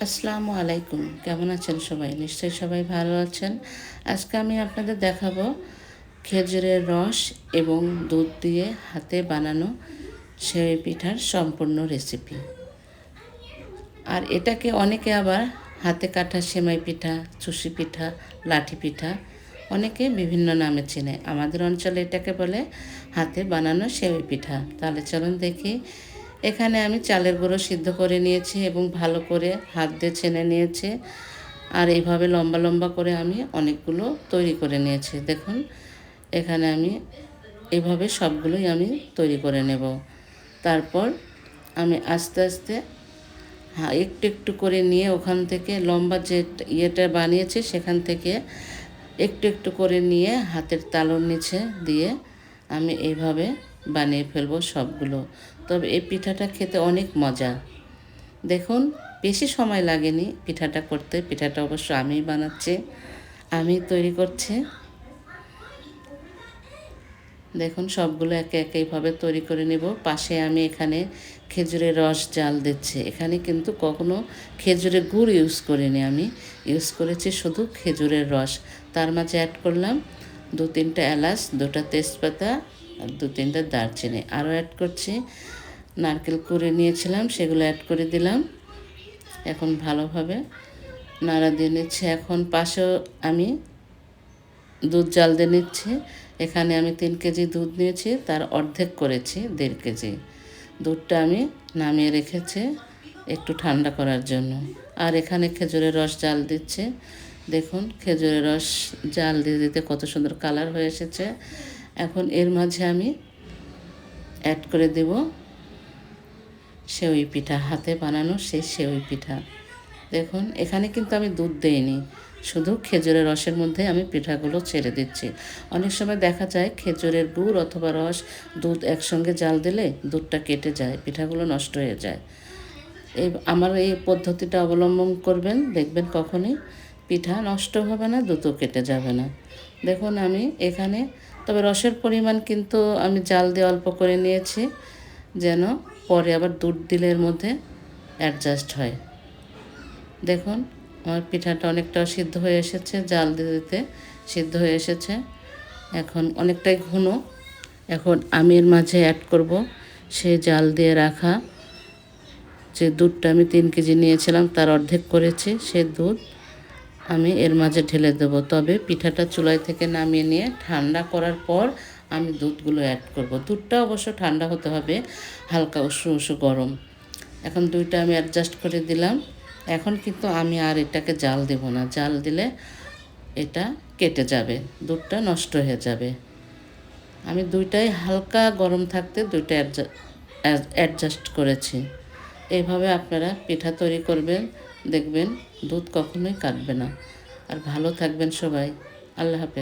আসসালামু আলাইকুম। কেমন আছেন সবাই? নিশ্চয়ই সবাই ভালো আছেন। আজকে আমি আপনাদের দেখাবো খেজুরের রস এবং দুধ দিয়ে হাতে বানানো সেওই পিঠার সম্পূর্ণ রেসিপি। আর এটাকে অনেকে আবার হাতে কাটা সেমাই পিঠা, চুষি পিঠা, লাঠি পিঠা অনেকে বিভিন্ন নামে চেনে। আমাদের অঞ্চলে এটাকে বলে হাতে বানানো সেওই পিঠা। তাহলে চলুন দেখি। এখানে আমি চালের গুঁড়ো সিদ্ধ করে নিয়েছি এবং ভালো করে হাত দিয়ে ছেনে নিয়েছি। আর এইভাবে লম্বা লম্বা করে আমি অনেকগুলো তৈরি করে নিয়েছি। দেখুন এখানে আমি এইভাবে সবগুলোই আমি তৈরি করে নেব। তারপর আমি আস্তে আস্তে একটু একটু করে নিয়ে ওখান থেকে লম্বা যে ইয়েটা বানিয়েছি সেখান থেকে একটু একটু করে নিয়ে হাতের তালুর নিচে দিয়ে আমি এইভাবে বানিয়ে ফেলবো সবগুলো। তবে এই পিঠাটা খেতে অনেক মজা। দেখুন বেশি সময় লাগেনি পিঠাটা করতে। পিঠাটা অবশ্য আমিই বানাচ্ছি, আমি তৈরি করছি। দেখুন সবগুলো একে একে এইভাবে তৈরি করে নেব। পাশে আমি এখানে খেজুরের রস জাল দিচ্ছি। এখানে কিন্তু কখনো খেজুরের গুড় ইউজ করিনি, আমি ইউজ করেছি শুধু খেজুরের রস। তার মাঝে অ্যাড করলাম 2-3টা এলাচ, 2টা তেজপাতা আর 2-3টা দারচিনি। আরও অ্যাড করছি নারকেল কুড়ে নিয়েছিলাম, সেগুলো অ্যাড করে দিলাম। এখন ভালোভাবে নাড়া দিয়ে নিচ্ছি। এখন পাশেও আমি দুধ জাল দিয়ে নিচ্ছি। এখানে আমি 3 কেজি দুধ নিয়েছি, তার অর্ধেক করেছি 1.5 কেজি। দুধটা আমি নামিয়ে রেখেছি একটু ঠান্ডা করার জন্য। আর এখানে খেজুরের রস জাল দিচ্ছে। দেখুন খেজুরের রস জাল দিয়ে দিতে কত সুন্দর কালার হয়ে এসেছে। এখন এর মাঝে আমি অ্যাড করে দেব সেওই পিঠা, হাতে বানানো সেই সেওই পিঠা। দেখুন এখানে কিন্তু আমি দুধ দেইনি, শুধু খেজুরের রসের মধ্যে আমি পিঠাগুলো ছেড়ে দিচ্ছি। অনেক সময় দেখা যায় খেজুরের গুড় অথবা রস দুধ একসঙ্গে জাল দিলে দুধটা কেটে যায়, পিঠাগুলো নষ্ট হয়ে যায়। আমার এই পদ্ধতিটা অবলম্বন করবেন, দেখবেন কখনই পিঠা নষ্ট হবে না, দুধও কেটে যাবে না। দেখুন আমি এখানে তবে রসের পরিমাণ কিন্তু আমি জাল দিয়ে অল্প করে নিয়েছি, যেন পরে আবার দুধ দিলে এর মধ্যে অ্যাডজাস্ট হয়। দেখুন আমার পিঠাটা অনেকটাও সিদ্ধ হয়ে এসেছে, জাল দিতে দিতে সিদ্ধ হয়ে এসেছে। এখন অনেকটাই ঘন। এখন আমি এর মাঝে অ্যাড করব সেই জাল দিয়ে রাখা যে দুধটা আমি 3 কেজি নিয়েছিলাম, তার অর্ধেক করেছি সে দুধ আমি এর মাঝে ঢেলে দেবো। তবে পিঠাটা চুলায় থেকে নামিয়ে নিয়ে ঠান্ডা করার পর আমি দুধগুলো অ্যাড করব। দুধটা অবশ্য ঠান্ডা হতে হবে, হালকা উষ্ণ উষ্ণ গরম। এখন দুইটা আমি অ্যাডজাস্ট করে দিলাম। এখন কিন্তু আমি আর এটাকে জাল দেব না, জাল দিলে এটা কেটে যাবে, দুধটা নষ্ট হয়ে যাবে। আমি দুইটাই হালকা গরম থাকতে দুইটা অ্যাডজাস্ট করেছি। এইভাবে আপনারা পিঠা তৈরি করবেন, দেখবেন দুধ কখনোই কাটবে না। আর ভালো থাকবেন সবাই। আল্লাহ হাফেজ।